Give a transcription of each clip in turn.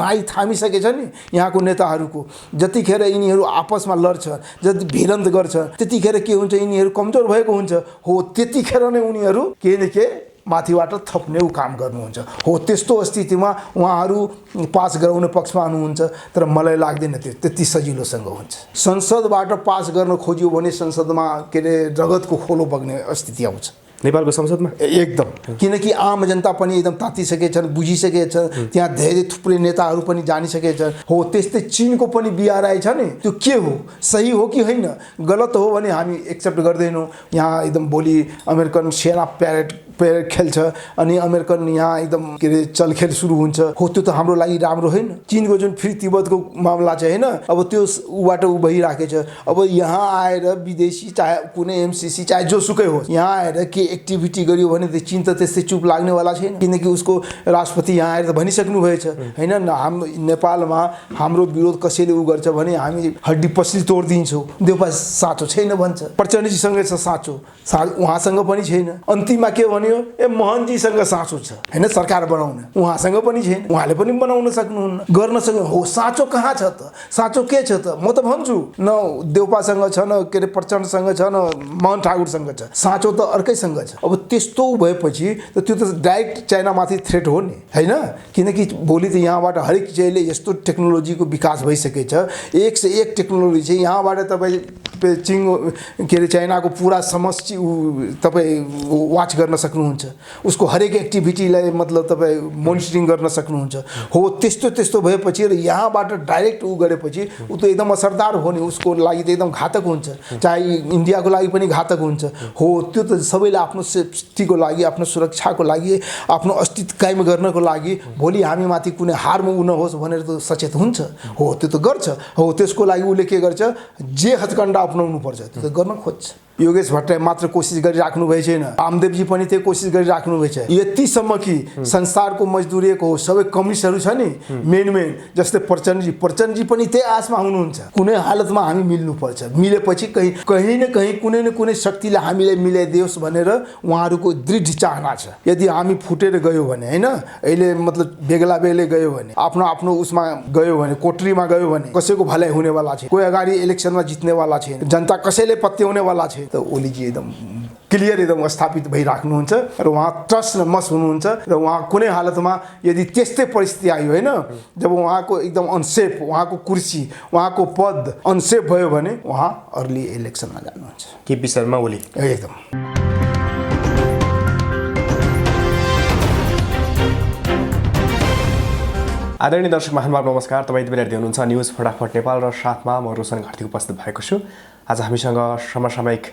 नाइ थामिसकेछ नि यहाँको नेताहरूको। जतिखेर यिनीहरू आपसमा लड्छ, जति भिडन्त गर्छ, त्यतिखेर के हुन्छ, यिनीहरू कमजोर भएको हुन्छ। हो त्यतिखेर नै उनीहरू के न के माथिबाट थप्ने काम गर्नुहुन्छ। हो त्यस्तो स्थितिमा उहाँहरू पास गराउने पक्षमा हुनुहुन्छ, तर मलाई लाग्दैन त्यो त्यति सजिलोसँग हुन्छ। संसदबाट पास गर्न खोज्यो भने संसदमा के अरे रगतको खोलो बग्ने स्थिति आउँछ नेपालको संसदमा एकदम। किनकि आम जनता पनि एकदम तातिसकेछन्, बुझिसकेछन्, त्यहाँ धेरै थुप्रै नेताहरू पनि जानिसकेछन्। हो त्यस्तै चीनको पनि बिआरआई छ नि, त्यो के हो, सही हो कि होइन, गलत हो भने हामी एक्सेप्ट गर्दैनौँ। यहाँ एकदम भोलि अमेरिकन सेना प्यारेड खेल्छ अनि अमेरिकन यहाँ एकदम के अरे चलखेल सुरु हुन्छ। हो त्यो त हाम्रो लागि राम्रो होइन। चीनको जुन फेरि तिब्बतको मामला चाहिँ होइन, अब त्यो ऊबाट ऊ भइराखेको छ। अब यहाँ आएर विदेशी चाहे कुनै एमसीसी चाहे जोसुकै होस्, यहाँ आएर के एक्टिभिटी गर्यो भने त चीन त त्यस्तै चुप लाग्नेवाला छैन। किनकि उसको राष्ट्रपति यहाँ आएर त भनिसक्नु भएछ होइन, हाम्रो नेपालमा हाम्रो विरोध कसैले ऊ गर्छ भने हामी हड्डी पसली तोडिदिन्छौँ। देउपा साँचो छैन भन्छ, प्रचण्डजीसँगै छ साँचो, उहाँसँग पनि छैन। अन्तिममा के भन्यो, ए मोहनजीसँग साँचो छ होइन सरकार बनाउन, उहाँसँग पनि छैन, उहाँले पनि बनाउन सक्नुहुन्न, गर्न सक्नु। हो साँचो कहाँ छ त, साँचो के छ त, म त भन्छु न देउपासँग छ, न के अरे प्रचण्डसँग छ, न मोहन ठाकुरसँग छ, साँचो त अर्कैसँग छ। अब त्यस्तो भएपछि त त्यो त डाइरेक्ट चाइनामाथि थ्रेट हो नि होइन। किनकि भोलि त यहाँबाट हरेक चिजले यस्तो टेक्नोलोजीको विकास भइसकेछ, एक से एक टेक्नोलोजी चाहिँ यहाँबाट तपाईँ चिङ के अरे चाइनाको पुरा समष्टि तपाईँ वाच गर्न सक्नुहुन्छ, उसको हरेक एक्टिभिटीलाई मतलब तपाईँ मोनिटरिङ गर्न सक्नुहुन्छ। हो त्यस्तो त्यस्तो भएपछि र यहाँबाट डाइरेक्ट ऊ गरेपछि ऊ त एकदम असरदार हो नि, उसको लागि त एकदम घातक हुन्छ, चाहे इन्डियाको लागि पनि घातक हुन्छ। हो त्यो त सबैले आफ्नो सेफ्टीको लागि, आफ्नो सुरक्षाको लागि, आफ्नो अस्तित्व कायम गर्नको लागि भोलि हामी माथि कुनै हार्म ऊ नहोस् भनेर त सचेत हुन्छ। हो त्यो त गर्छ। हो त्यसको लागि उसले के गर्छ, जे हथकण्डा अपनाउनु पर्छ त्यो त गर्न खोज्छ। योगेश भट्टराई मात्र कोसिस गरिराख्नु भएको छैन, वामदेवजी पनि त्यो कोसिस गरिराख्नु भएको छ। यतिसम्म कि संसारको मजदुरीको हो सबै कम्युनिस्टहरू छ नि मेन जस्तै प्रचण्डजी पनि त्यही आशमा हुनुहुन्छ, कुनै हालतमा हामी मिल्नुपर्छ, मिलेपछि कहीँ न कहीँ कुनै न कुनै शक्तिले हामीलाई मिलाइदियोस् भनेर उहाँहरूको दृढ चाहना छ। यदि हामी फुटेर गयो भने होइन, अहिले मतलब बेग्ला गयो भने, आफ्नो आफ्नो उसमा गयो भने, कोठरीमा गयो भने कसैको भलाइ हुनेवाला छैन, कोही अगाडि इलेक्सनमा जित्नेवाला छैन, जनता कसैले पत्याउनेवाला छैन। त ओलीजी एकदम क्लियर एकदम स्थापित भइराख्नुहुन्छ र उहाँ ट्रस्ट र मस हुनुहुन्छ र उहाँ कुनै हालतमा यदि त्यस्तै परिस्थिति आयो होइन, जब उहाँको एकदम अनसेफ, उहाँको कुर्सी, उहाँको पद अनसेफ भयो भने उहाँ अर्ली इलेक्सनमा जानुहुन्छ। केपी शर्मा ओली एकदम। आदरणीय दर्शक महानुभाव नमस्कार, तपाईँ यति बेला हेर्दै हुनुहुन्छ न्युज फटाफट नेपाल र साथमा म रोशन घरती उपस्थित भएको छु। आज हामीसँग समसामयिक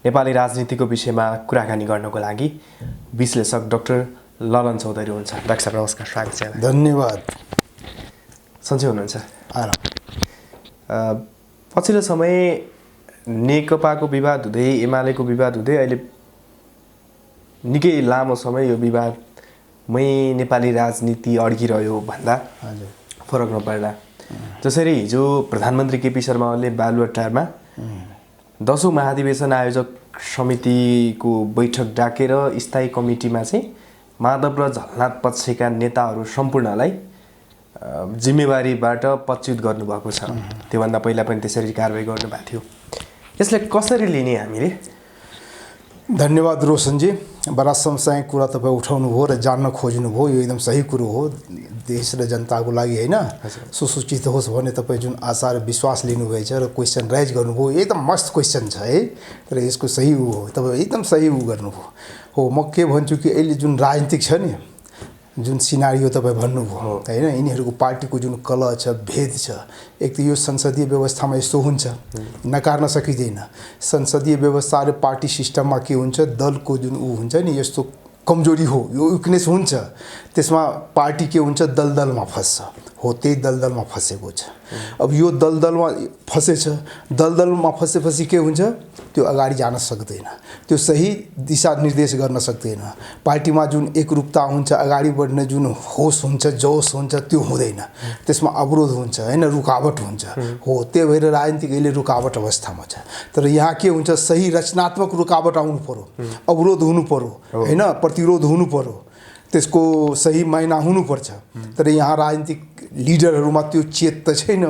नेपाली राजनीतिको विषयमा कुराकानी गर्नको लागि विश्लेषक डाक्टर ललन चौधरी हुनुहुन्छ। डाक्टर साहब नमस्कार, स्वागत छ। धन्यवाद। सन्चै हुनुहुन्छ? पछिल्लो समय नेकपाको विवाद हुँदै एमालेको विवाद हुँदै अहिले निकै लामो समय यो विवादमै नेपाली राजनीति अड्किरह्यो भन्दा फरक नपर्ला। जसरी हिजो प्रधानमन्त्री केपी शर्मा ओलीले बालुवाटारमा 10औं महाधिवेशन आयोजक समितिको बैठक डाकेर स्थायी कमिटीमा चाहिँ माधव र झलनाथ पक्षका नेताहरू सम्पूर्णलाई जिम्मेवारीबाट पदच्युत गर्नुभएको छ। त्योभन्दा पहिला पनि त्यसरी कारबाही गर्नुभएको थियो। यसलाई कसरी लिने हामीले? धन्यवाद रोशनजी, बडा समसामयिक कुरा तपाईँ उठाउनु भयो र जान्न खोज्नुभयो, यो एकदम सही कुरो हो। देश र जनताको लागि होइन सुसूचित होस् भने तपाईँ जुन आशा र विश्वास लिनुभएछ र क्वेसन राइज गर्नुभयो, एकदम मस्त क्वेसन छ है। तर यसको सही ऊ हो, तपाईँ एकदम सही ऊ गर्नुभयो। हो म के भन्छु कि अहिले जुन राजनीतिक छ नि, जुन सिनारियो तपाईँ भन्नुभयो होइन, यिनीहरूको पार्टीको जुन कलह छ, भेद छ, एक त यो संसदीय व्यवस्थामा यस्तो हुन्छ, नकार्न सकिँदैन। संसदीय व्यवस्था र पार्टी सिस्टममा के हुन्छ, दलको जुन ऊ हुन्छ नि यस्तो कमजोरी हो, यो विकनेस हुन्छ। त्यसमा पार्टी के हुन्छ, दलदलमा फस्छ। हो त्यही दलदलमा फसेको छ। अब यो दलदलमा फसेछ, दलदलमा फसेपछि के हुन्छ, त्यो अगाडि जान सक्दैन, त्यो सही दिशा निर्देश गर्न सक्दैन। पार्टीमा जुन एकरूपता हुन्छ, अगाडि बढ्ने जुन होस हुन्छ, जोस हुन्छ, त्यो हुँदैन। त्यसमा अवरोध हुन्छ होइन, रुकावट हुन्छ। हो त्यही भएर राजनीतिक अहिले रुकावट अवस्थामा छ। तर यहाँ के हुन्छ, सही रचनात्मक रुकावट आउनु पर्यो, अवरोध हुनु पर्यो होइन, प्रतिरोध हुनु पर्यो, त्यसको सही मायना हुनुपर्छ। तर यहाँ राजनीतिक लिडरहरूमा त्यो चेत त छैन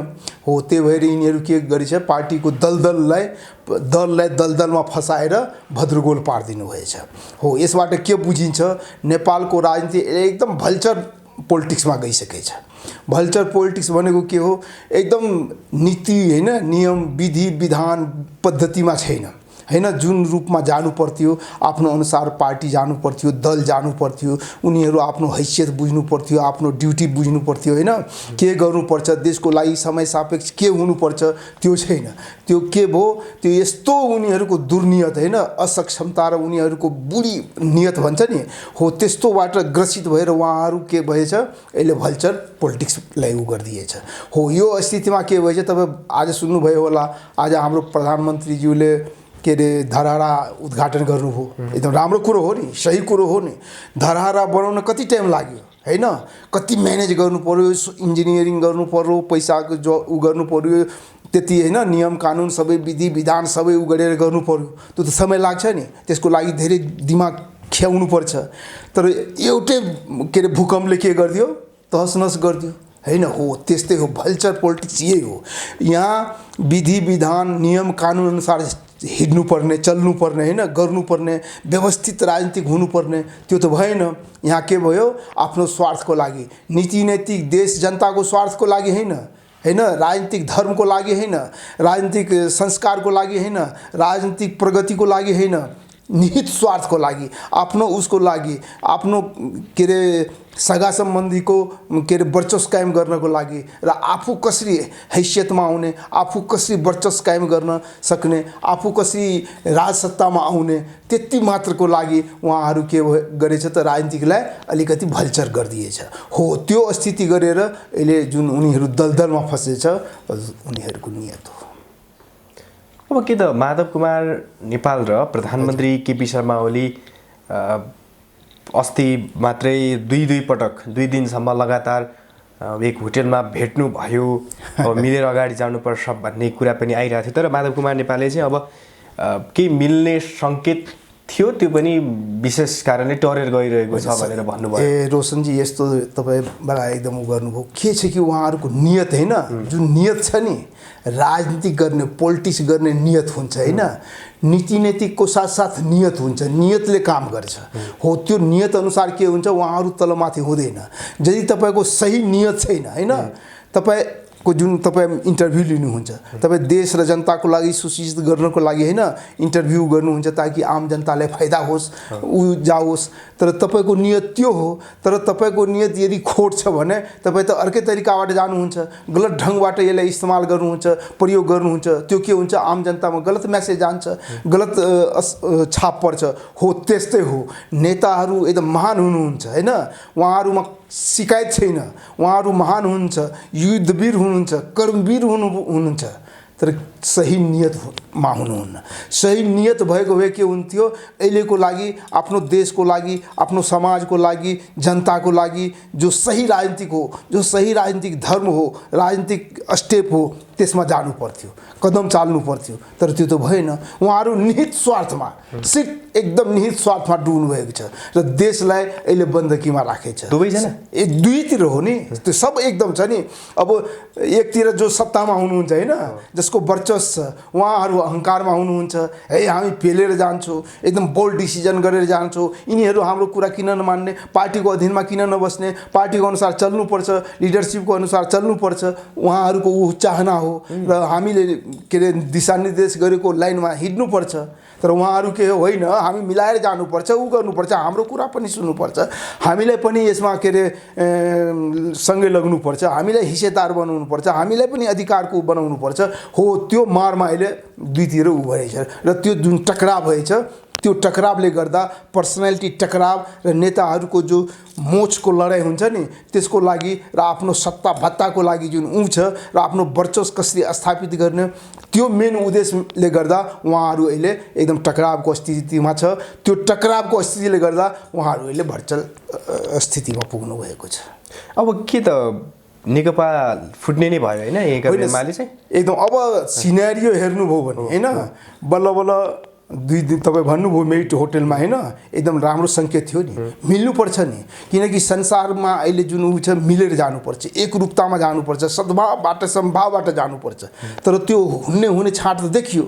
हो। त्यही भएर यिनीहरू के गरेछ, पार्टीको दलदललाई दलदलमा फसाएर भद्रगोल पारिदिनु भएछ हो। यसबाट के बुझिन्छ, नेपालको राजनीति एकदम भल्चर पोलिटिक्समा गइसकेछ। भल्चर पोलिटिक्स भनेको के हो, एकदम नीति होइन, नियम विधि विधान पद्धतिमा छैन होइन। जुन रूपमा जानु पर्थ्यो, आफ्नो अनुसार पार्टी जानु पर्थ्यो, दल जानु पर्थ्यो, उनीहरू आफ्नो हैसियत बुझ्नु पर्थ्यो, आफ्नो ड्युटी बुझ्नु पर्थ्यो होइन। के गर्नुपर्छ, देशको लागि समय सापेक्ष के हुनुपर्छ त्यो छैन। त्यो के भयो, त्यो यस्तो उनीहरूको दुर्नियत होइन, असक्षमता र उनीहरूको बुढी नियत भन्छ नि हो, त्यस्तोबाट ग्रसित भएर उहाँहरू के भएछ, यसले भल्चर पोलिटिक्सलाई उ गरिदिएछ हो। यो स्थितिमा के भएछ, तपाईँ आज सुन्नुभयो होला, आज हाम्रो प्रधानमन्त्रीज्यूले के अरे धरहरा उद्घाटन गर्नुभयो। एकदम राम्रो कुरो हो नि, सही कुरो हो नि। धरहरा बनाउन कति टाइम लाग्यो होइन, कति म्यानेज गर्नु पर्यो, इन्जिनियरिङ गर्नु पर्यो, पैसाको जो उ गर्नु पर्यो, त्यति होइन, नियम कानुन सबै विधि विधान सबै उ गरेर गर्नु पर्यो। त्यो त समय लाग्छ नि, त्यसको लागि धेरै दिमाग ख्याउनु पर्छ। तर एउटै के अरे भूकम्पले के गरिदियो, तहस नहस गरिदियो होइन हो। त्यस्तै हो, भल्चर पोलिटिक्स यही हो। यहाँ विधि विधान नियम कानुन अनुसार हिँड्नुपर्ने, चल्नुपर्ने होइन, गर्नुपर्ने, व्यवस्थित राजनीतिक हुनुपर्ने, त्यो त भएन। यहाँ के भयो, आफ्नो स्वार्थको लागि, नीति नैतिक देश जनताको स्वार्थको लागि होइन होइन, राजनीतिक धर्मको लागि होइन, राजनीतिक संस्कारको लागि होइन, राजनीतिक प्रगतिको लागि होइन, निहित स्वार्थको लागि, आफ्नो उसको लागि, आफ्नो के अरे सगा सम्बन्धीको के अरे वर्चस्व कायम गर्नको लागि र आफू कसरी हैसियतमा आउने, आफू कसरी वर्चस्व कायम गर्न सक्ने, आफू कसरी राजसत्तामा आउने, त्यति मात्रको लागि उहाँहरू के गरेछ त, राजनीतिकलाई अलिकति भल्चर गरिदिएछ हो। त्यो स्थिति गरेर अहिले जुन उनीहरू दलदलमा फसेछ, उनीहरूको नियत हो। अब के त माधव कुमार नेपाल र प्रधानमन्त्री केपी शर्मा ओली अस्ति मात्रै दुई पटक 2 दिनसम्म लगातार एक होटेलमा भेट्नु भयो। अब मिलेर अगाडि जानुपर्छ भन्ने कुरा पनि आइरहेको थियो। तर माधव कुमार नेपालले चाहिँ अब केही मिल्ने सङ्केत थियो, त्यो पनि विशेष कारणले टरेर गइरहेको छ भनेर भन्नुभयो। ए रोशनजी, यस्तो तपाईँबाट एकदम उ गर्नुभयो। के छ कि उहाँहरूको नियत होइन, जुन नियत छ नि, राजनीति गर्ने, पोलिटिक्स गर्ने नियत हुन्छ होइन, नीति नैतिकको साथसाथ नियत हुन्छ, नियतले काम गर्छ हो। त्यो नियत अनुसार के हुन्छ, उहाँहरू तलमाथि हुँदैन। यदि तपाईँको सही नियत छैन होइन, तपाईँको जुन तपाईँ इन्टरभ्यू लिनुहुन्छ, तपाईँ देश र जनताको लागि सुशिक्षित गर्नको लागि होइन इन्टरभ्यू गर्नुहुन्छ, ताकि आम जनतालाई फाइदा होस्, ऊ जाओस्। तर तपाईँको नियत त्यो हो। तर तपाईँको नियत यदि खोट छ भने तपाईँ त अर्कै तरिकाबाट जानुहुन्छ, गलत ढङ्गबाट यसलाई इस्तेमाल गर्नुहुन्छ, प्रयोग गर्नुहुन्छ। त्यो के हुन्छ, आम जनतामा गलत म्यासेज जान्छ, गलत छाप पर्छ हो। त्यस्तै हो, नेताहरू एकदम महान हुनुहुन्छ होइन, उहाँहरूमा शिकायत छैन, उहाँहरू महान हुनुहुन्छ, युद्धवीर हुनुहुन्छ, कर्मवीर हुनुहुन्छ, तर सही नियतमा हुनुहुन्न। सही नियत भएको भए के हुन्थ्यो, अहिलेको लागि, आफ्नो देशको लागि, आफ्नो समाजको लागि, जनताको लागि जो सही राजनीतिक हो, जो सही राजनीतिक धर्म हो, राजनीतिक स्टेप हो, त्यसमा जानु पर्थ्यो, कदम चाल्नु पर्थ्यो। तर त्यो त भएन। उहाँहरू निहित स्वार्थमा, सिर्फ एकदम निहित स्वार्थमा डुब्नु भएको छ र देशलाई अहिले बन्दकीमा राखेछ। दुवैजना दुईतिर हो नि, त्यो सब एकदम छ नि। अब एकतिर जो सत्तामा हुनुहुन्छ होइन, जसको वर्चस्व छ, उहाँहरू अहङ्कारमा हुनुहुन्छ, है हामी पेलेर जान्छौँ, एकदम बोल्ड डिसिजन गरेर जान्छौँ, यिनीहरू हाम्रो कुरा किन नमान्ने, पार्टीको अधीनमा किन नबस्ने, पार्टीको अनुसार चल्नुपर्छ, लिडरसिपको अनुसार चल्नुपर्छ, उहाँहरूको ऊ चाहना हो र हामीले के अरे दिशानिर्देश गरेको लाइनमा हिँड्नुपर्छ। तर उहाँहरू के होइन, हामी मिलाएर जानुपर्छ, ऊ गर्नुपर्छ, हाम्रो कुरा पनि सुन्नुपर्छ, हामीलाई पनि यसमा के अरे सँगै लाग्नुपर्छ, हामीलाई हिस्सेदार बनाउनुपर्छ, हामीलाई पनि अधिकारको बनाउनुपर्छ हो। त्यो मारमा अहिले दुईतिर उ भएछ र त्यो जुन टकराव भएछ, त्यो टकरावले गर्दा पर्सनालिटी टकराव र नेताहरूको जो मोचको लडाइँ हुन्छ नि, त्यसको लागि र आफ्नो सत्ता भत्ताको लागि जुन ऊ छ र आफ्नो वर्चस्व कसरी स्थापित गर्ने, त्यो मेन उद्देश्यले गर्दा उहाँहरू अहिले एकदम टकरावको स्थितिमा छ। त्यो टकरावको स्थितिले गर्दा उहाँहरू अहिले भर्चल स्थितिमा पुग्नु भएको छ। अब के त नेकपा फुट्ने नै भयो होइन, एमाले चाहिँ एकदम। अब सिनेरियो हेर्नुभयो भने होइन, बल्ल बल्ल 2 दिन तपाईँ भन्नुभयो मेरिट होटलमा होइन, एकदम राम्रो सङ्केत थियो नि। मिल्नुपर्छ नि, किनकि संसारमा अहिले जुन ऊ छ मिलेर जानुपर्छ, एकरूपतामा जानुपर्छ, सद्भावबाट समभावबाट जानुपर्छ। तर त्यो हुने छाँट त देखियो,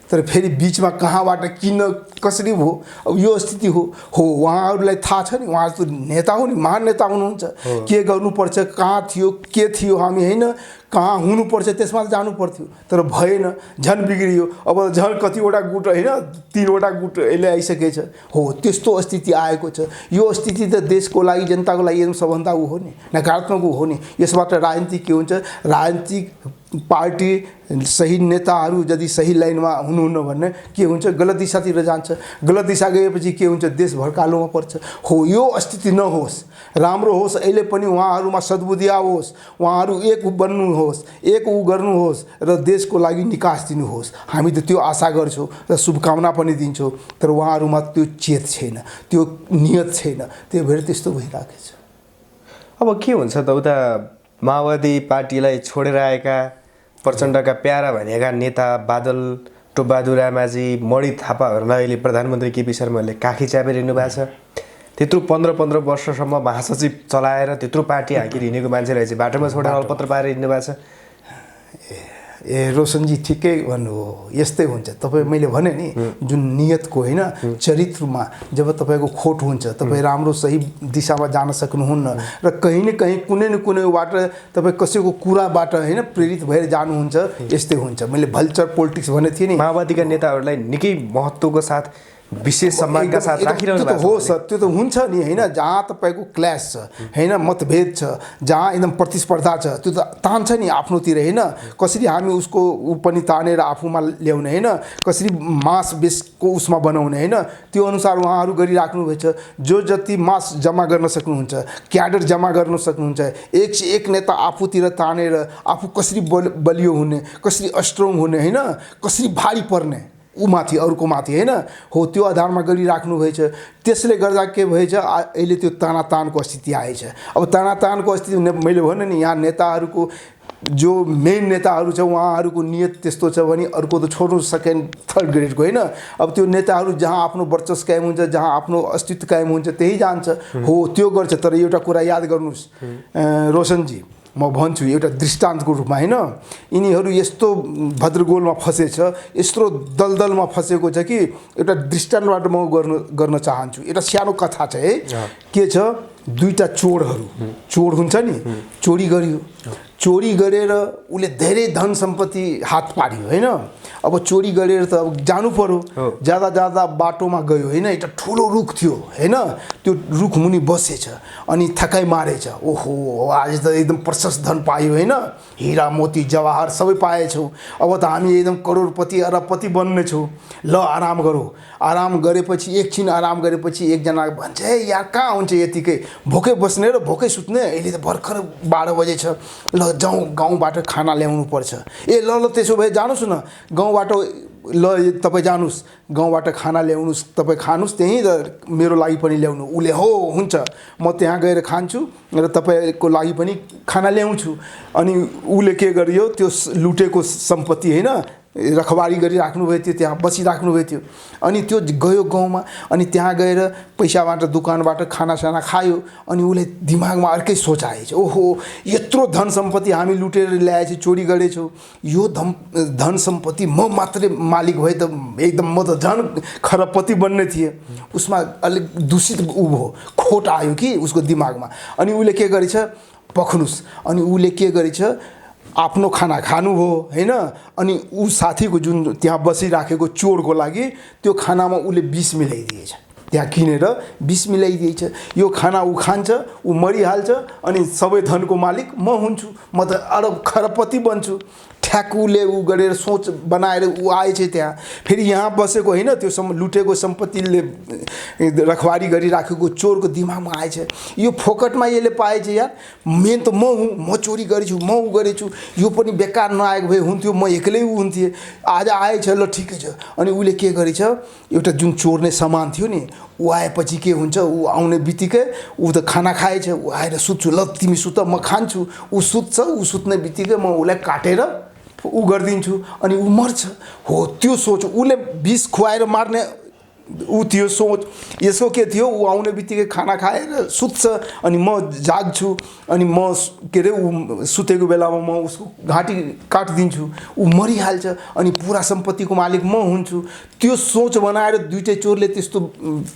तर फेरि बिचमा कहाँबाट किन कसरी भयो, अब यो स्थिति हो उहाँहरूलाई थाहा छ नि, उहाँहरू त नेता हो नि, महान नेता हुनुहुन्छ, के गर्नुपर्छ, कहाँ थियो के थियो, हामी होइन कहाँ हुनुपर्छ त्यसमा जानु पर्थ्यो, तर भएन, झन् बिग्रियो। अब झन् कतिवटा गुट होइन 3वटा गुट यसले आइसकेछ हो, त्यस्तो स्थिति आएको छ। यो स्थिति त देशको लागि जनताको लागि एकदम सबभन्दा ऊ हो नि, नकारात्मक हो नि। यसबाट राजनीति के हुन्छ, राजनीतिक पार्टी सही नेताहरू यदि सही लाइनमा हुनुहुन्न भने के हुन्छ, गलत दिशातिर जान्छ। गलत दिशा गएपछि के हुन्छ, देश भड्कालोमा पर्छ। हो यो स्थिति नहोस्, राम्रो होस्, अहिले पनि उहाँहरूमा सद्बुद्धि आओस्, उहाँहरू एक बन्नुहोस्, एक ऊ गर्नुहोस् र देशको लागि निकास दिनुहोस्। हामी त त्यो आशा गर्छौँ र शुभकामना पनि दिन्छौँ, तर उहाँहरूमा त्यो चेत छैन, त्यो नियत छैन, त्यही भएर त्यस्तो भइरहेको छ। अब के हुन्छ त, उता माओवादी पार्टीलाई छोडेर आएका प्रचण्डका प्यारा भनेका नेता बादल टोपबहादुर रामाजी, मणि थापाहरूलाई अहिले प्रधानमन्त्री केपी शर्माले काखी च्यापिरहनु भएको छ। त्यत्रो 15 वर्षसम्म महासचिव चलाएर त्यत्रो पार्टी हाँकेर हिँडेको मान्छेलाई चाहिँ बाटोमा छोडेर अलपत्र पारेर हिँड्नु भएको छ। रोशनजी ठिकै भन्नुभयो, यस्तै हुन्छ। तपाईँ मैले भने नि जुन नियतको होइन चरित्रमा जब तपाईँको खोट हुन्छ, तपाईँ राम्रो सही दिशामा जान सक्नुहुन्न र कहीँ न कहीँ कुनै न कुनैबाट तपाईँ कसैको कुराबाट होइन प्रेरित भएर जानुहुन्छ, यस्तै हुन्छ। मैले भल्चर पोलिटिक्स भनेको थिएँ नि, माओवादीका नेताहरूलाई निकै महत्त्वको साथ विशेष सम्मानका साथ राखिरहनु भएको छ। हो सर, त्यो त हुन्छ नि होइन, जहाँ तपाईँको क्ल्यास छ होइन, मतभेद छ, जहाँ एकदम प्रतिस्पर्धा छ, त्यो त तान्छ नि आफ्नोतिर होइन। कसरी हामी उसको ऊ पनि तानेर आफूमा ल्याउने होइन, कसरी मास बेसको उसमा बनाउने होइन, त्यो अनुसार उहाँहरू गरिराख्नुभएछ। जो जति मास जम्मा गर्न सक्नुहुन्छ, क्याडर जम्मा गर्न सक्नुहुन्छ, एक से एक नेता आफूतिर तानेर आफू कसरी बलियो हुने, कसरी स्ट्रङ हुने होइन, कसरी भारी पर्ने ऊ माथि अरूको माथि होइन, हो त्यो आधारमा गरिराख्नु भएछ। त्यसले गर्दा के भएछ, अहिले त्यो तानातानको स्थिति आएछ। अब तानातानको स्थिति मैले भने नि, यहाँ नेताहरूको जो मेन नेताहरू छ उहाँहरूको नियत त्यस्तो छ भने अर्को त छोड्नु, सेकेन्ड थर्ड ग्रेडको होइन। अब त्यो नेताहरू जहाँ आफ्नो वर्चस्व कायम हुन्छ, जहाँ आफ्नो अस्तित्व कायम हुन्छ त्यही जान्छ, हो त्यो गर्छ। तर एउटा कुरा याद गर्नुहोस् रोशनजी, म भन्छु एउटा दृष्टान्तको रूपमा होइन, यिनीहरू यस्तो भद्रगोलमा फसेछ, यस्तो दलदलमा फसेको छ कि एउटा दृष्टान्तबाट म गर्न चाहन्छु। एउटा सानो कथा छ है, के छ, 2टा चोर हुन्छ नि, चोरी गर्यो, चोरी गरेर उसले धेरै धन सम्पत्ति हात पार्यो होइन। अब चोरी गरेर त अब जानु पर्यो, जाँदा बाटोमा गयो होइन, एउटा ठुलो रुख थियो होइन, त्यो रुख मुनि बसेछ अनि थकाइ मारेछ। ओहो आज त एकदम प्रशस्त धन पायो होइन, हिरा मोती जवाहर सबै पाएछौँ, अब त हामी एकदम करोडपति अरबपति बन्नेछौँ, ल आराम गरौँ। आराम गरेपछि एकछिन आराम गरेपछि एकजना भन्छ, हे यार कहाँ हुन्छ यतिकै, भोकै बस्ने र भोकै सुत्ने, अहिले त भर्खर 12 बजे छ, ल जाउँ गाउँबाट खाना ल्याउनु पर्छ। ए ल त्यसो भए जानुहोस् न गाउँबाट, ल तपाईँ जानुहोस् गाउँबाट खाना ल्याउनुहोस्, तपाईँ खानुहोस् त्यहीँ र मेरो लागि पनि ल्याउनु। उसले हो हुन्छ म त्यहाँ गएर खान्छु र तपाईँको लागि पनि खाना ल्याउँछु। अनि उसले के गर्यो, त्यो लुटेको सम्पत्ति होइन रखबारी गरिराख्नु भएको थियो, त्यहाँ बसिराख्नु भएको थियो। अनि त्यो गयो गाउँमा, अनि त्यहाँ गएर पैसाबाट दुकानबाट खानासाना खायो। अनि उसले दिमागमा अर्कै सोच आएछ, ओहो यत्रो धन सम्पत्ति हामी लुटेर ल्याएछौँ, चोरी गरेछौँ, यो धन सम्पत्ति म मात्रै मालिक भए त एकदम म त झन् खरबपति बन्ने थिएँ। उसमा अलिक दूषित ऊ भयो, खोट आयो कि उसको दिमागमा। अनि उसले के गरेछ, पख्नुस्, अनि उसले के गरेछ, आफ्नो खाना खानुभयो होइन। अनि ऊ साथीको जुन त्यहाँ बसिराखेको चोरको लागि त्यो खानामा उसले विष मिलाइदिएछ, त्यहाँ किनेर विष मिलाइदिएछ। यो खाना ऊ खान्छ, ऊ मरिहाल्छ, अनि सबै धनको मालिक म हुन्छु, म त अरब खरबपति बन्छु। ठ्याक्कूले ऊ गरेर सोच बनाएर ऊ आएछ त्यहाँ। फेरि यहाँ बसेको होइन, त्यो लुटेको सम्पत्तिले रखवारी गरिराखेको चोरको दिमागमा आएछ, यो फोकटमा यसले पाएछ यार, मेन त म हुँ, म चोरी गरेछु, म ऊ गरेछु, यो पनि बेकार नआएको भए हुन्थ्यो, म एक्लै ऊ हुन्थेँ, आज आएछ ल ठिकै छ। अनि उसले के गरेछ, एउटा जुन चोर्ने सामान थियो नि, ऊ आएपछि के हुन्छ, ऊ आउने बित्तिकै ऊ त खाना खाएछ, ऊ आएर सुत्छु, ल तिमी सुत म खान्छु। ऊ सुत्छ, ऊ सुत्ने बित्तिकै म उसलाई काटेर ऊ गरिदिन्छु अनि ऊ मर्छ। हो त्यो सोच उसले विष खुवाएर मार्ने ऊ थियो सोच। यसको के थियो, ऊ आउने बित्तिकै खाना खाएर सुत्छ अनि म जाग्छु अनि म के अरे ऊ सुतेको बेलामा म उसको घाँटी काटिदिन्छु, ऊ मरिहाल्छ अनि पुरा सम्पत्तिको मालिक म हुन्छु। त्यो सोच बनाएर दुइटै चोरले त्यस्तो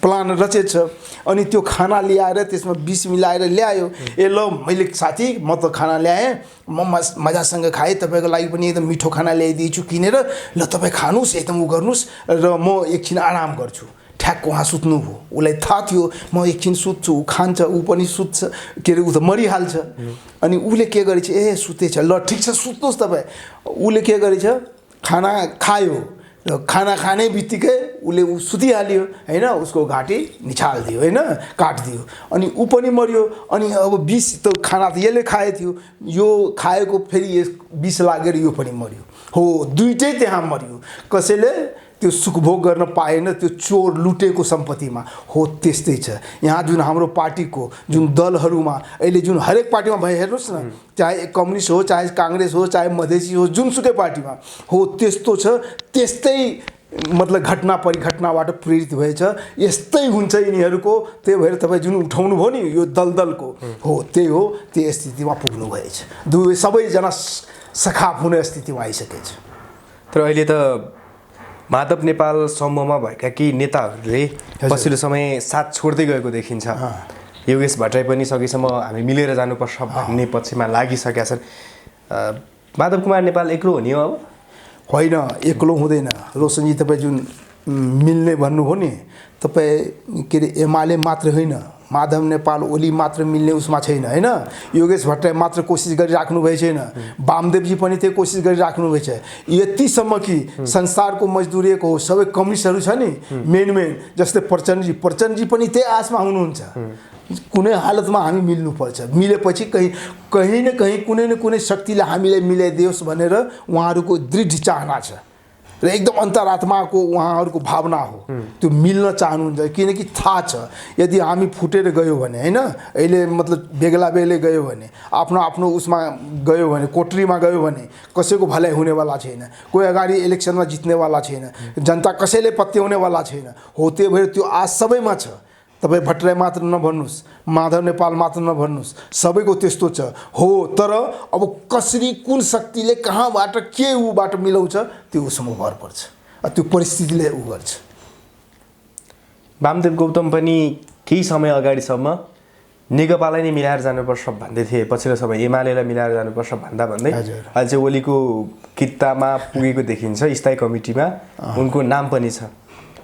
प्लान रचेछ अनि त्यो खाना ल्याएर त्यसमा विष मिलाएर ल्यायो। ए ल मैले साथी म त खाना ल्याएँ, म मजासँग खाएँ, तपाईँको लागि पनि एकदम मिठो खाना ल्याइदिन्छु किनेर, ल तपाईँ खानुहोस् एकदम ऊ गर्नुहोस् र म एकछिन आराम गर्छु। ठ्याक्क उहाँ सुत्नु भयो। उसलाई थाहा थियो म एकछिन सुत्छु, ऊ खान्छ, ऊ पनि सुत्छ, के अरे ऊ त मरिहाल्छ। अनि उसले के गरेछ, ए सुतेछ, ल ठिक छ सुत्नुहोस् तपाईँ। उसले के गरेछ, खाना खायो र खाना खाने बित्तिकै उसले ऊ सुतिहाल्यो होइन, उसको घाँटी निछालिदियो होइन, काटिदियो अनि ऊ पनि मऱ्यो। अनि अब विष त खाना त यसले खाएको थियो, यो खाएको फेरि यस विष लागेर यो पनि मऱ्यो। हो दुइटै त्यहाँ मऱ्यो। कसैले त्यो सुखभोग गर्न पाएन त्यो चोर लुटेको सम्पत्तिमा। हो त्यस्तै छ यहाँ जुन हाम्रो पार्टीको जुन दलहरूमा अहिले जुन हरेक पार्टीमा भयो हेर्नुहोस् न, चाहे कम्युनिस्ट हो, चाहे काङ्ग्रेस हो, चाहे मधेसी हो, जुनसुकै पार्टीमा हो त्यस्तो छ। त्यस्तै मतलब घटना परिघटनाबाट प्रेरित भएछ, यस्तै हुन्छ यिनीहरूको। त्यही भएर तपाईँ जुन उठाउनु भयो नि यो दलको हो, त्यही हो, त्यो स्थितिमा पुग्नु भएछ। दुवै सबैजना सखाप हुने स्थितिमा आइसकेछ। तर अहिले त माधव नेपाल समूहमा भएका केही नेताहरूले पछिल्लो समय साथ छोड्दै गएको देखिन्छ। योगेश भट्टराई पनि सकेसम्म हामी मिलेर जानुपर्छ भन्ने पक्षमा लागिसकेका छन्। माधव कुमार नेपाल एक्लो हो नि अब? होइन, एक्लो हुँदैन रोशनजी। तपाईँ जुन मिल्ने भन्नुभयो नि, तपाईँ के अरे एमाले मात्र होइन, माधव नेपाल ओली मात्र मिल्ने उसमा छैन होइन। योगेश भट्टराई मात्र कोसिस गरिराख्नु भएको छैन, वामदेवजी पनि त्यही कोसिस गरिराख्नु भएको छ। यतिसम्म कि संसारको मजदुरीको हो सबै कम्युनिस्टहरू छ नि मेन जस्तै प्रचण्डजी पनि त्यही आशमा हुनुहुन्छ। कुनै हालतमा हामी मिल्नुपर्छ, मिलेपछि कहीँ न कहीँ कुनै न कुनै शक्तिले हामीलाई मिलाइदियोस् भनेर उहाँहरूको दृढ चाहना छ र एकदम अन्तरात्माको उहाँहरूको भावना हो। त्यो मिल्न चाहनुहुन्छ किनकि थाहा छ यदि हामी फुटेर गयो भने होइन, अहिले मतलब बेग्ला गयो भने, आफ्नो आफ्नो उसमा गयो भने, कोठरीमा गयो भने कसैको भलाइ हुनेवाला छैन, कोही अगाडि इलेक्सनमा जित्नेवाला छैन, जनता कसैले पत्याउनेवाला छैन। हो त्यही भएर त्यो आश सबैमा छ। तपाईँ भट्टराई मात्र नभन्नुहोस्, माधव नेपाल मात्र नभन्नुहोस्, सबैको त्यस्तो छ। हो तर अब कसरी कुन शक्तिले कहाँबाट के ऊबाट मिलाउँछ त्यो उसमा भर पर्छ, त्यो परिस्थितिले ऊ गर्छ। वामदेव गौतम पनि केही समय अगाडिसम्म नेकपालाई नै मिलाएर जानुपर्छ भन्दै थिए, पछिल्लो समय एमालेलाई मिलाएर जानुपर्छ भन्दा भन्दै अहिले चाहिँ ओलीको कित्तामा पुगेको देखिन्छ। स्थायी कमिटीमा उनको नाम पनि छ।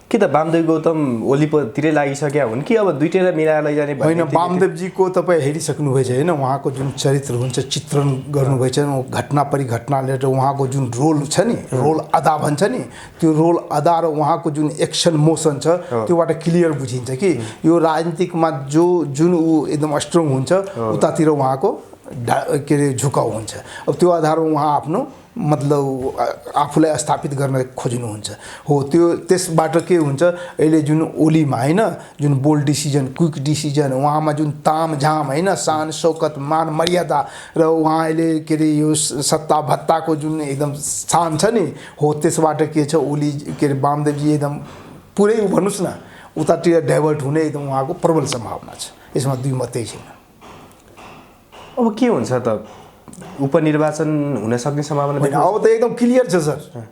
के त वामदेव गौतम ओलीतिरै लागिसक्या हुन् कि अब दुइटैलाई मिलाएर लैजाने? होइन, वामदेवजीको तपाईँ हेरिसक्नुभएछ होइन, उहाँको जुन चरित्र हुन्छ चित्रण गर्नुभएछ, घटना परिघटनाले र उहाँको जुन रोल छ नि, रोल अदा भन्छ नि, त्यो रोल अदा र उहाँको जुन एक्सन मोसन छ त्योबाट क्लियर बुझिन्छ कि यो राजनीतिकमा जुन ऊ एकदम स्ट्रङ हुन्छ उतातिर उहाँको के अरे झुकाउ हुन्छ। अब त्यो आधारमा उहाँ आफ्नो मतलब आफूलाई स्थापित गर्न खोज्नुहुन्छ। हो त्यो त्यसबाट के हुन्छ अहिले जुन ओलीमा होइन, जुन बोल्ड डिसिजन, क्विक डिसिजन, उहाँमा जुन तामझाम होइन, शान शौकत मान मर्यादा र उहाँ अहिले के अरे यो सत्ता भत्ताको जुन एकदम शान छ नि, हो त्यसबाट के छ ओली के अरे वामदेवजी एकदम पुरै भन्नुहोस् न उतातिर डाइभर्ट हुने एकदम उहाँको प्रबल सम्भावना छ। यसमा दुई मतै छैन। अब के हुन्छ त, उपनिर्वाचन हुन सक्ने सम्भावना? अब त एकदम क्लियर छ सर,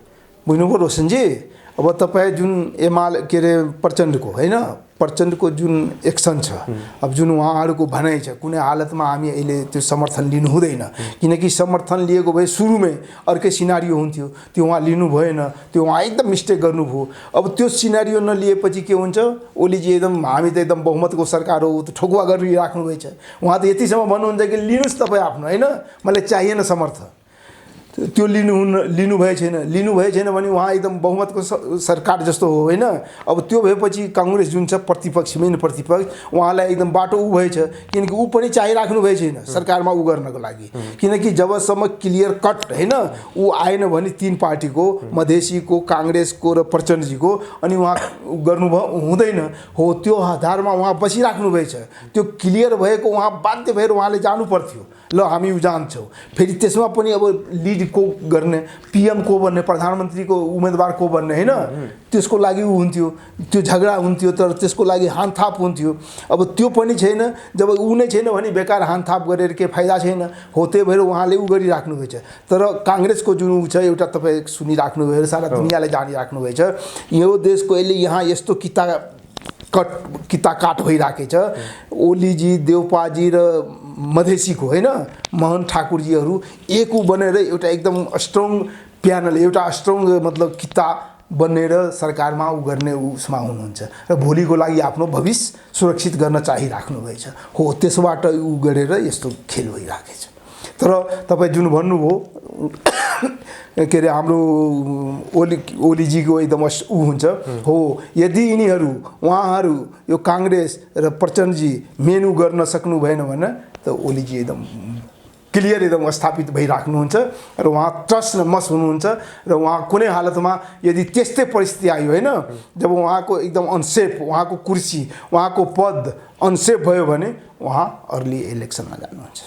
बुझ्नुभयो रोशनजी। अब तपाईँ जुन एमाले के अरे प्रचण्डको होइन, प्रचण्डको जुन एक्सन छ, अब जुन उहाँहरूको भनाइ छ कुनै हालतमा हामी अहिले त्यो समर्थन लिनु हुँदैन, किनकि समर्थन लिएको भए सुरुमै अर्कै सिनारियो हुन्थ्यो, त्यो उहाँ लिनु भएन, त्यो उहाँ एकदम मिस्टेक गर्नुभयो। अब त्यो सिनारियो नलिएपछि के हुन्छ, ओलीजी एकदम हामी त एकदम बहुमतको सरकार हो त ठोकुवा गरिराख्नु भएछ। उहाँ त यतिसम्म भन्नुहुन्छ कि लिनुहोस् तपाईँ आफ्नो होइन, मलाई चाहिएन समर्थन, त्यो लिनुभए छैन भने उहाँ एकदम बहुमतको सरकार जस्तो हो होइन। अब त्यो भएपछि काङ्ग्रेस जुन छ प्रतिपक्ष मेन प्रतिपक्ष उहाँलाई एकदम बाटो ऊ भएछ, किनकि ऊ पनि चाहिराख्नु भए छैन सरकारमा ऊ गर्नको लागि, किनकि जबसम्म क्लियर कट होइन ऊ आएन भने तीन पार्टीको मधेसीको काङ्ग्रेसको र प्रचण्डजीको अनि उहाँ गर्नुभयो हुँदैन। हो त्यो आधारमा उहाँ बसिराख्नु भएछ, त्यो क्लियर भएको उहाँ बाध्य भएर उहाँले जानु पर्थ्यो, ल हामी उ जान्छौँ फेरि त्यसमा पनि अब लिड को गर्ने PM को बन्ने प्रधानमन्त्रीको उम्मेदवार को बन्ने होइन त्यसको लागि उ हुन्थ्यो त्यो झगडा हुन्थ्यो तर त्यसको लागि हानथाप हुन्थ्यो अब त्यो पनि छैन जब उ नै छैन भने बेकार हानथाप गरेर के फाइदा छैन हो त्यही भएर उहाँले उ गरिराख्नुभएछ तर काङ्ग्रेसको जुन उ छ एउटा तपाईँ सुनिराख्नुभयो सारा दुनियाँले जानिराख्नुभएछ यो देशको अहिले यहाँ यस्तो किता काट भइराखेछ ओलीजी देउपाजी र मधेसीको होइन मोहन ठाकुरजीहरू एक बनेर एउटा एकदम स्ट्रङ प्यानल एउटा स्ट्रङ मतलब किता बनेर सरकारमा उ गर्ने उसमा हुनुहुन्छ र भोलिको लागि आफ्नो भविष्य सुरक्षित गर्न चाहिराख्नुभएछ हो त्यसबाट उ गरेर यस्तो खेल भइराखेछ तर तपाईँ जुन भन्नुभयो के अरे हाम्रो ओलीजीको एकदम उ हुन्छ हो यदि यिनीहरू उहाँहरू यो काङ्ग्रेस र प्रचण्डजी मेनु गर्न सक्नु भएन भने त ओलीजी एकदम क्लियर एकदम स्थापित भइराख्नुहुन्छ र उहाँ ट्रस्ट र मस हुनुहुन्छ र उहाँ कुनै हालतमा यदि त्यस्तै परिस्थिति आयो होइन जब उहाँको एकदम अनसेफ उहाँको कुर्सी उहाँको पद अनसेफ भयो भने उहाँ अर्ली इलेक्सनमा जानुहुन्छ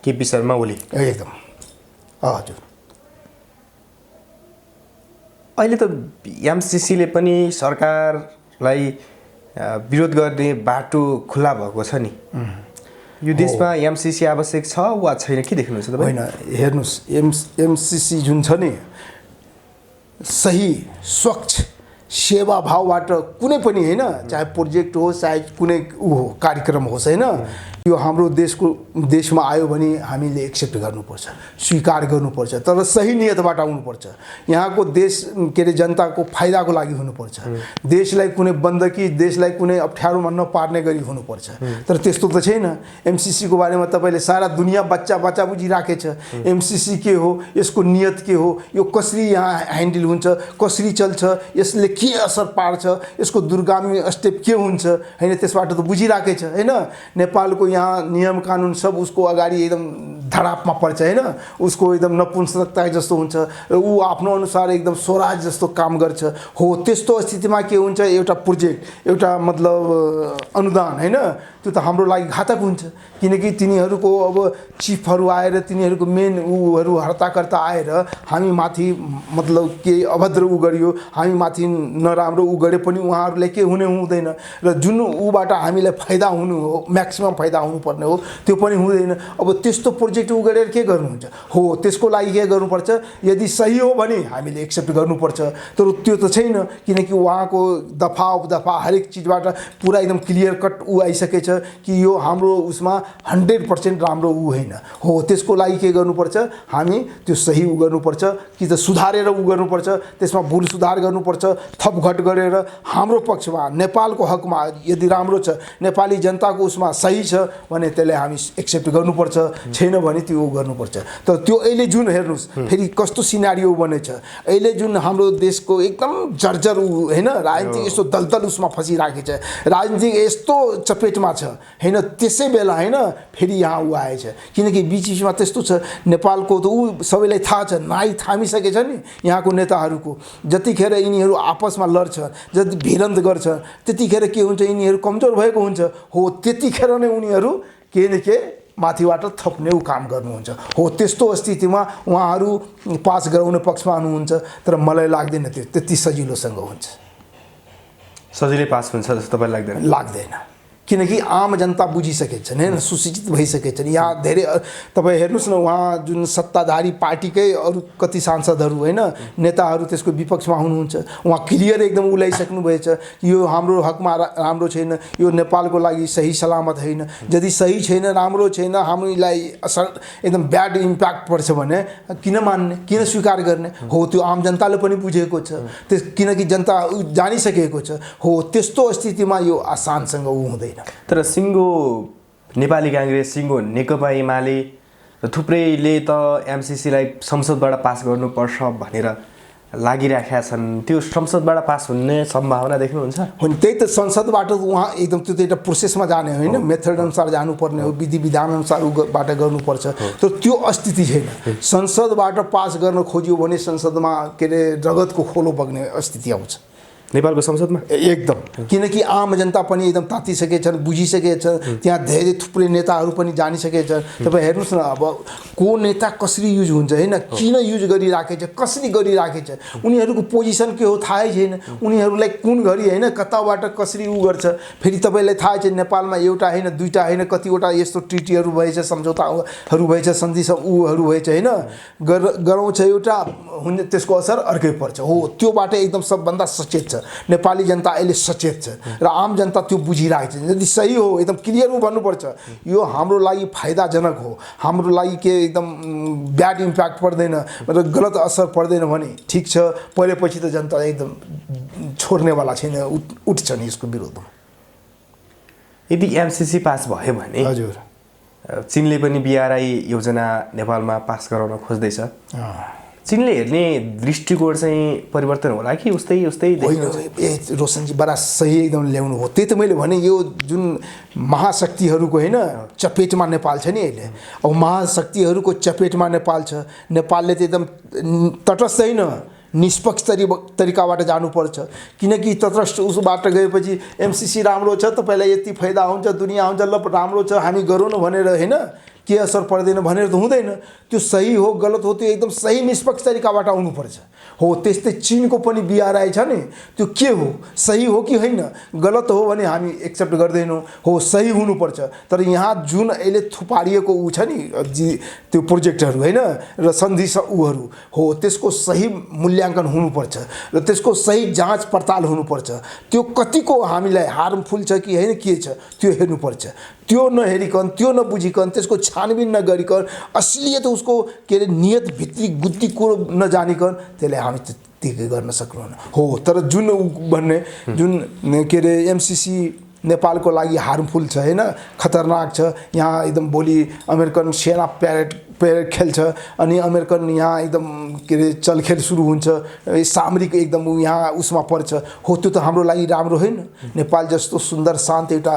केपी शर्मा ओली एकदम हजुर अहिले त एमसीसीले पनि सरकारलाई विरोध गर्ने बाटो खुला भएको छ नि यो देशमा एमसीसी आवश्यक छ वा छैन के देख्नुहुन्छ तपाईँ होइन हेर्नुहोस् एमसीसी जुन छ नि सही स्वच्छ सेवा भावबाट कुनै पनि होइन चाहे प्रोजेक्ट होस् चाहे कुनै उ हो कार्यक्रम होस् होइन यो हाम्रो देशमा आयो भने हामीले एक्सेप्ट गर्नुपर्छ स्वीकार गर्नुपर्छ तर सही नियतबाट आउनुपर्छ यहाँको देश के अरे जनताको फाइदाको लागि हुनुपर्छ देशलाई कुनै बन्दकी देशलाई कुनै अप्ठ्यारोमा नपार्ने गरी हुनुपर्छ तर त्यस्तो त छैन एमसीसीको बारेमा तपाईँले सारा दुनियाँ बच्चा बुझिराखेछ एमसीसी के हो यसको नियत के हो यो कसरी यहाँ ह्यान्डल हुन्छ कसरी चल्छ यसले के असर पार्छ यसको दूरगामी स्टेप के हुन्छ होइन त्यसबाट त बुझिराखेछ होइन नेपालको यहाँ नियम कानुन सब उसको अगाडि एकदम धडापमा पर्छ होइन उसको एकदम नपुंसकता जस्तो हुन्छ र ऊ आफ्नो अनुसार एकदम स्वराज जस्तो काम गर्छ हो त्यस्तो स्थितिमा के हुन्छ एउटा प्रोजेक्ट एउटा मतलब अनुदान होइन त्यो त हाम्रो लागि घातक हुन्छ किनकि तिनीहरूको अब चिफहरू आएर तिनीहरूको मेन उहरू हर्ताकर्ता आएर हामी माथि मतलब के अभद्र उ गरियो हामी माथि नराम्रो उ गरे पनि उहाँहरूले के हुने हुँदैन र जुन उबाट हामीलाई फाइदा हुनु हो म्याक्सिमम फाइदा हुनुपर्ने हो त्यो पनि हुँदैन अब त्यस्तो प्रोजेक्ट उ गरेर के गर्नुहुन्छ हो त्यसको लागि के गर्नुपर्छ यदि सही हो भने हामीले एक्सेप्ट गर्नुपर्छ तर त्यो त छैन किनकि उहाँको दफा उपदफा हरेक चिजबाट पुरा एकदम क्लियर कट उ आइसकेछ कि यो हाम्रो उसमा 100% राम्रो उ होइन हो त्यसको लागि के गर्नुपर्छ हामी त्यो सही उ गर्नुपर्छ कि त सुधारेर उ गर्नुपर्छ त्यसमा भुल सुधार गर्नुपर्छ थप घट गरेर हाम्रो पक्षमा नेपालको हकमा यदि राम्रो छ नेपाली जनताको उसमा सही छ भने त्यसले हामी एक्सेप्ट गर्नुपर्छ छैन भने त्यो गर्नुपर्छ तर त्यो अहिले जुन हेर्नुस् फेरि कस्तो सिनारियो बनेछ अहिले जुन हाम्रो देशको एकदम जर्जर उ हैन राजनीतिक यस्तो दलदल उसमा फसिराखेछ राजनीतिक यस्तो चपेटमा छ हैन त्यसै बेला हैन फेरि यहाँ उ आएछ किनकि बीचमा त्यस्तो छ नेपालको त उ सबैलाई थाहा छ नाइ थामिसकेछ नि यहाँको नेताहरूको जतिखेर यिनीहरू आपसमा लड्छ जति भिडन्त गर्छ त्यतिखेर के हुन्छ यिनीहरू कमजोर भएको हुन्छ हो त्यतिखेर नै उनीहरू के न के माथिबाट थप्ने काम गर्नुहुन्छ हो त्यस्तो स्थितिमा उहाँहरू पास गराउने पक्षमा हुनुहुन्छ तर मलाई लाग्दैन त्यो त्यति सजिलोसँग हुन्छ सजिलै पास हुन्छ जस्तो तपाईलाई लाग्दैन किनकि आम जनता बुझिसकेछन् हैन सुशिक्षित भइसकेछन् यहाँ धेरै तपाईँ हेर्नुस् न उहाँ जुन सत्ताधारी पार्टीकै अरू कति सांसदहरू हैन नेताहरू त्यसको विपक्षमा हुनुहुन्छ उहाँ क्लियर एकदम उलाइसक्नु भएछ यो हाम्रो हकमा राम्रो छैन यो नेपालको लागि सही सलामत हैन यदि सही छैन राम्रो छैन हामीलाई असर एकदम ब्याड इम्प्याक्ट पर्छ भने किन मान्ने किन स्वीकार गर्ने हो त्यो आम जनताले पनि बुझेको छ त्यस किनकि जनता जानिसकेको छ हो त्यस्तो स्थितिमा यो आसानसँग उ हुँदैन तर सिङ्गो नेपाली काङ्ग्रेस सिङ्गो नेकपा एमाले र थुप्रैले त एमसीसीलाई संसदबाट पास गर्नुपर्छ भनेर लागिराखेका छन् त्यो संसदबाट पास हुने सम्भावना देख्नुहुन्छ हो नि त्यही त संसदबाट उहाँ एकदम त्यो एउटा प्रोसेसमा जाने होइन मेथड अनुसार जानुपर्ने हो विधि विधान अनुसार बाट गर्नुपर्छ तर त्यो स्थिति छैन संसदबाट पास गर्न खोज्यो भने संसदमा के अरे रगतको खोलो बग्ने स्थिति आउँछ नेपालको संसदमा एकदम, किनकि आम जनता पनि एकदम तातिसकेका छन्, बुझिसकेका छन्, त्यहाँ धेरै थुप्रै नेताहरू पनि जानिसकेका छन्। तपाईँ हेर्नुहोस् न, अब को नेता कसरी युज हुन्छ होइन, किन युज गरिराखेको छ, कसरी गरिराखेको छ, उनीहरूको पोजिसन के हो थाहै छैन, उनीहरूलाई कुन घडी होइन कताबाट कसरी उ गर्छ। फेरि तपाईँलाई थाहै छ नेपालमा एउटा होइन दुईवटा होइन कतिवटा यस्तो ट्रिटीहरू भएछ, सम्झौताहरू भएछ, सन्धि उहरू भएछ होइन, गराउँछ एउटा हुन्छ त्यसको असर अर्कै पर्छ। हो त्योबाट एकदम सबभन्दा सचेत छ नेपाली जनता, अहिले सचेत छ र आम जनता त्यो बुझिरहेको छ। यदि सही हो एकदम क्लियर हो भन्नुपर्छ, यो हाम्रो लागि फाइदाजनक हो, हाम्रो लागि के एकदम ब्याड इम्प्याक्ट पर्दैन र गलत असर पर्दैन भने ठिक छ, परेपछि त जनता एकदम छोड्नेवाला छैन, उठ्छन् यसको विरोधमा। यदि एमसिसी पास भयो भने हजुर चीनले पनि BRI योजना नेपालमा पास गराउन खोज्दैछ। चीनले हेर्ने दृष्टिकोण चाहिँ परिवर्तन होला कि उस्तै होइन? रोशनजी बडा सही एकदम ल्याउनु हो। त्यही त मैले भने यो जुन महाशक्तिहरूको होइन चपेटमा नेपाल छ नि अहिले, अब महाशक्तिहरूको चपेटमा नेपाल छ। नेपालले त एकदम तटस्थ होइन, निष्पक्ष तरिकाबाट जानुपर्छ, किनकि तटस्थ उसबाट गएपछि एमसिसी राम्रो छ, तपाईँलाई यति फाइदा हुन्छ, दुनियाँ हुन्छ, ल राम्रो छ हामी गरौँ न भनेर होइन के असर पर्दैन भनेर त हुँदैन। त्यो सही हो गलत हो त्यो एकदम सही निष्पक्ष तरिकाबाट आउनुपर्छ। हो त्यस्तै चिनको पनि BRI छ नि, त्यो के हो, सही हो कि होइन, गलत हो भने हामी एक्सेप्ट गर्दैनौँ, हो सही हुनुपर्छ। तर यहाँ जुन अहिले थुपारिएको ऊ छ नि त्यो प्रोजेक्टहरू होइन र सन्धि उहरू हो, त्यसको सही मूल्याङ्कन हुनुपर्छ र त्यसको सही जाँच पडताल हुनुपर्छ। त्यो कतिको हामीलाई हार्मफुल छ कि होइन के छ त्यो हेर्नुपर्छ। त्यो नहेरिकन, त्यो नबुझिकन, त्यसको छानबिन नगरिकन, असलियत उसको के अरे नियत भित्री गुद्दी कुरो नजानिकन त्यसलाई हामी त्यति गर्न सक्नुहुन्न। हो तर जुन भन्ने जुन के अरे एमसिसी नेपालको लागि हार्मफुल छ होइन, खतरनाक छ। यहाँ एकदम भोलि अमेरिकन सेना प्यारेड खेल्छ अनि अमेरिकन यहाँ एकदम के अरे चलखेल सुरु हुन्छ, सामरिक एकदम यहाँ उसमा पर्छ। हो त्यो त हाम्रो लागि राम्रो होइन। नेपाल जस्तो सुन्दर शान्त एउटा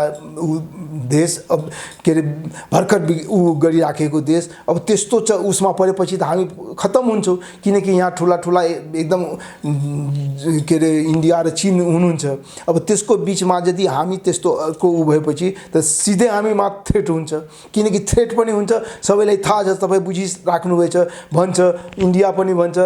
देश, अब के अरे भर्खर ऊ गरिराखेको देश, अब त्यस्तो उसमा परेपछि त हामी खत्तम हुन्छौँ, किनकि यहाँ ठुला ठुला एकदम के अरे इन्डिया र चीन हुनुहुन्छ। अब त्यसको बिचमा यदि हामी त्यस्तोको ऊ भएपछि त सिधै हामीमा थ्रेट हुन्छ, किनकि थ्रेट पनि हुन्छ, सबैलाई थाहा छ। तपाईँ बुझिराख्नुभएछ, भन्छ इन्डिया पनि भन्छ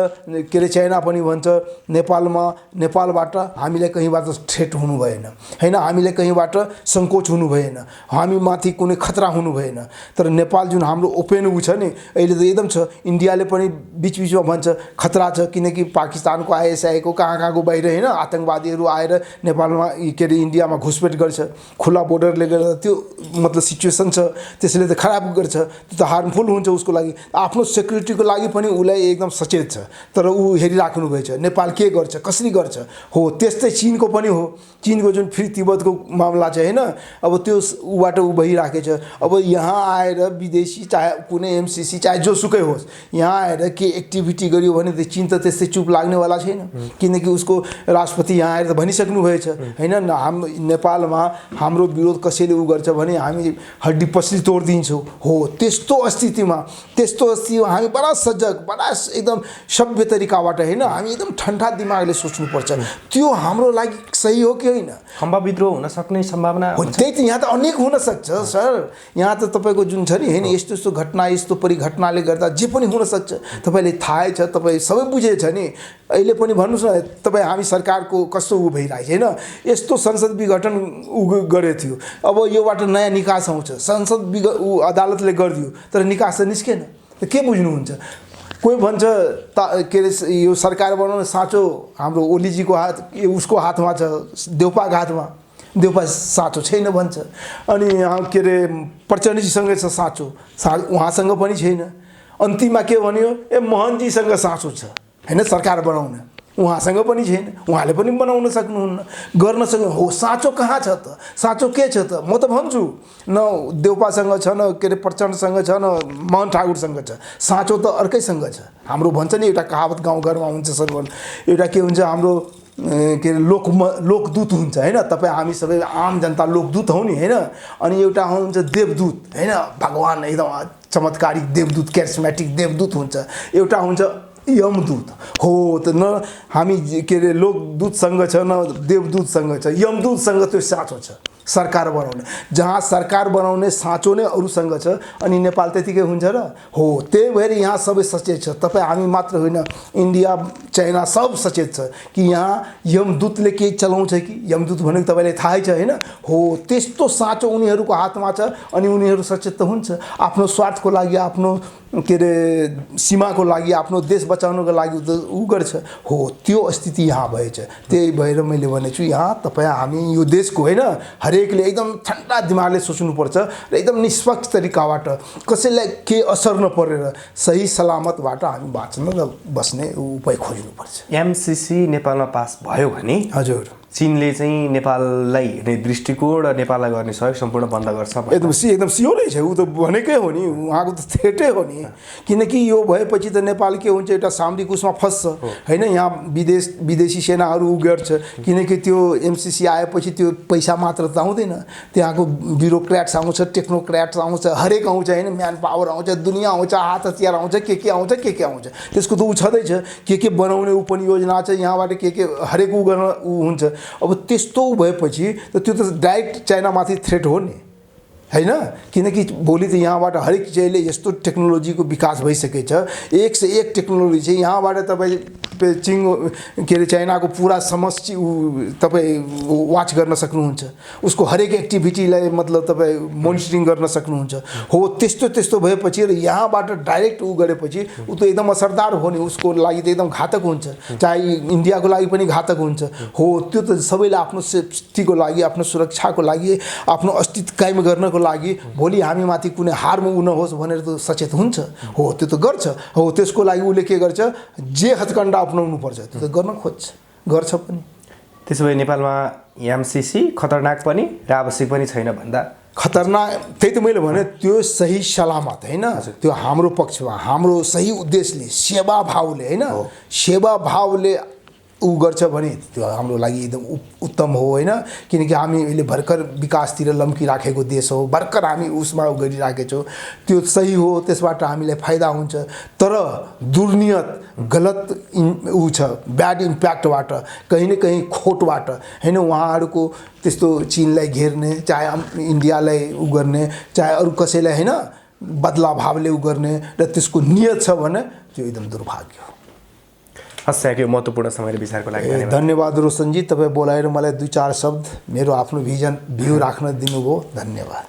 के अरे चाइना पनि भन्छ नेपालबाट हामीलाई कहीँबाट थ्रेट हुनु भएन होइन, हामीलाई कहीँबाट सङ्कोच हुनु भएन, हामी माथि कुनै खतरा हुनु भएन। तर नेपाल जुन हाम्रो ओपेन ऊ छ नि अहिले त एकदम छ, इन्डियाले पनि बिचबिचमा भन्छ खतरा छ, किनकि पाकिस्तानको ISI को कहाँको बाहिर होइन आतङ्कवादीहरू आएर नेपालमा के अरे इन्डियामा घुसपेट गर्छ, खुला बोर्डरले गर्दा त्यो मतलब सिचुएसन छ, त्यसले त खराब गर्छ, त्यो त हार्मफुल हुन्छ उसको लागि। आफ्नो सेक्युरिटीको लागि पनि उसलाई एकदम सचेत छ, तर ऊ हेरिराख्नु भएछ नेपाल के गर्छ कसरी गर्छ। हो त्यस्तै चिनको पनि हो, चिनको जुन फ्री तिब्बतको मामला छ होइन, अब त्यो ऊबाट ऊ भइराखेछ। अब यहाँ आएर विदेशी चाहे कुनै एमसिसी चाहे जोसुकै होस्, यहाँ आएर के एक्टिभिटी गर्यो भने त चिन त त्यस्तै चुप लाग्नेवाला छैन, किनकि उसको राष्ट्रपति यहाँ आएर त भनिसक्नु भएछ होइन, हाम्रो नेपालमा हाम्रो विरोध कसैले ऊ गर्छ भने हामी हड्डी पसली तोडिदिन्छौँ। हो त्यस्तो स्थितिमा हामी बडा सजग, बडा एकदम सभ्य तरिकाबाट होइन हामी एकदम ठन्डा दिमागले सोच्नुपर्छ, त्यो हाम्रो लागि सही हो कि होइन। खम्बा विद्रोह हुन सक्ने सम्भावना हो, त्यही त यहाँ त अनेक हुनसक्छ सर। यहाँ त तपाईँको जुन छ नि होइन यस्तो यस्तो घटना यस्तो परिघटनाले गर्दा जे पनि हुनसक्छ, तपाईँले थाहै छ, तपाईँ सबै बुझेछ नि। अहिले पनि भन्नुहोस् न तपाईँ हामी सरकारको कस्तो ऊ भइरहेछ होइन, यस्तो संसद विघटन ऊ गरेको थियो, अब योबाट नयाँ निकास आउँछ, संसद अदालतले गरिदियो तर निकास त निस्केन, त के बुझ्नुहुन्छ। कोही भन्छ के अरे यो सरकार बनाउन साँचो हाम्रो ओलीजीको हात उसको हातमा छ, देउपाको हातमा, देउपा साँचो छैन भन्छ। अनि के अरे प्रचण्डजीसँगै छ साँचो, उहाँसँग पनि छैन। अन्तिममा के भन्यो, ए मोहनजीसँग साँचो छ होइन सरकार बनाउन, उहाँसँग पनि छैन, उहाँले पनि बनाउन सक्नुहुन्न, गर्न सक्नु। हो साँचो कहाँ छ त, साँचो के छ त, म त भन्छु न देउपासँग छ, न के अरे प्रचण्डसँग छ, न मोहन ठाकुरसँग छ, साँचो त अर्कैसँग छ। हाम्रो भन्छ नि एउटा कहावत गाउँघरमा हुन्छ सर, एउटा के हुन्छ हाम्रो के अरे लोकदूत हुन्छ होइन, तपाईँ हामी सबै आम जनता लोकदूत हौ नि होइन, अनि एउटा हुन्छ देवदूत होइन, भगवान् एकदम चमत्कारिक देवदूत क्यारिस्मेटिक देवदूत हुन्छ, एउटा हुन्छ यमदूत। हो त न हामी के अरे लोकदूतसँग छ न देवदूतसँग छ, यमदूतसँग त्यो साँचो छ सरकार बनाउने। जहाँ सरकार बनाउने साँचो नै अरूसँग छ अनि नेपाल त्यतिकै हुन्छ र? हो, त्यही भएर यहाँ सबै सचेत छ। तपाईँ हामी मात्र होइन, इन्डिया चाइना सब सचेत छ कि यहाँ यमदूतले केही चलाउँछ कि। यमदूत भनेको तपाईँलाई थाहै छ होइन? हो, त्यस्तो साँचो उनीहरूको हातमा छ अनि उनीहरू सचेत त हुन्छ। आफ्नो स्वार्थको लागि, आफ्नो के अरे सीमाको लागि, आफ्नो देश बचाउनको लागि ऊ गर्छ। हो, त्यो स्थिति यहाँ भएछ। त्यही भएर मैले भनेछु यहाँ तपाईँ हामी यो देशको होइन, हरेकले एकदम ठन्डा दिमागले सोच्नुपर्छ र एकदम निष्पक्ष तरिकाबाट कसैलाई केही असर नपरेर सही सलामतबाट हामी बाँच्न र बस्ने उपाय खोज्नुपर्छ। एमसीसी नेपालमा पास भयो भने हजुर, चीनले चाहिँ नेपाललाई हेर्ने दृष्टिकोण र नेपाललाई गर्ने सहयोग सम्पूर्ण बन्द गर्छ। एकदम सियोरै छ। ऊ त भनेकै हो नि, उहाँको त थेटै हो नि। किनकि यो भएपछि त नेपाल के हुन्छ, एउटा सामरिक उसमा फस्छ होइन। यहाँ विदेशी सेनाहरू उ गर्छ, किनकि त्यो एमसीसी आएपछि त्यो पैसा मात्र त आउँदैन, त्यहाँको ब्युरोक्र्याट्स आउँछ, टेक्नोक्र्याट्स आउँछ, हरेक आउँछ होइन। म्यान पावर आउँछ, दुनियाँ आउँछ, हात हतियार आउँछ, के आउँछ के आउँछ। त्यसको त ऊ छँदैछ, के बनाउने ऊ पनि योजना छ यहाँबाट, के हरेक ऊ गर्न ऊ हुन्छ। अब त्यस्तो भएपछि त त्यो त डाइरेक्ट चाइनामाथि थ्रेट हो नि होइन। किनकि भोलि त यहाँबाट हरेक चिजले यस्तो टेक्नोलोजीको विकास भइसकेछ, एक से एक टेक्नोलोजी चाहिँ यहाँबाट तपाईँ के अरे चाइनाको पुरा समष्टि तपाईँ वाच गर्न सक्नुहुन्छ, उसको हरेक एक्टिभिटीलाई मतलब तपाईँ मोनिटरिङ गर्न सक्नुहुन्छ। हो, त्यस्तो भएपछि र यहाँबाट डाइरेक्ट ऊ गरेपछि ऊ त एकदम असरदार हो नि, उसको लागि त एकदम घातक हुन्छ, चाहे इन्डियाको लागि पनि घातक हुन्छ। हो, त्यो त सबैले आफ्नो सेफ्टीको लागि, आफ्नो सुरक्षाको लागि, आफ्नो अस्तित्व कायम गर्नको लागि भोलि हामी माथि कुनै हार्म ऊ नहोस् भनेर त सचेत हुन्छ। हो, त्यो त गर्छ। हो, त्यसको लागि उसले के गर्छ, जे हत्कण्डा अपनाउनु पर्छ त्यो त गर्न खोज्छ, गर्छ पनि। त्यसो भए नेपालमा एमसीसी खतरनाक पनि र आवश्यक पनि छैन भन्दा खतरनाक, त्यही त मैले भने त्यो सही सलामत होइन, त्यो हाम्रो पक्षमा हाम्रो सही उद्देश्यले सेवा भावले होइन, सेवा भावले ऊ गर्छ भने त्यो हाम्रो लागि एकदम उत्तम हो होइन। किनकि हामी अहिले भर्खर विकासतिर लम्किराखेको देश हो, भर्खर हामी उसमा ऊ गरिराखेको छौँ, त्यो सही हो, त्यसबाट हामीलाई फाइदा हुन्छ। तर दुर्नियत गलत ऊ छ, ब्याड इम्प्याक्टबाट कहीँ न कहीँ खोटबाट होइन उहाँहरूको त्यस्तो चीनलाई घेर्ने, चाहे इन्डियालाई ऊ गर्ने, चाहे अरू कसैलाई होइन बदला भावले ऊ गर्ने र त्यसको नियत छ भने त्यो एकदम दुर्भाग्य हो। हस्, यहाँको महत्त्वपूर्ण समय र विचारको लागि धन्यवाद रोशनजी। तपाईँ बोलाएर मलाई 2-4 शब्द मेरो आफ्नो भ्यू राख्न दिनुभयो, धन्यवाद।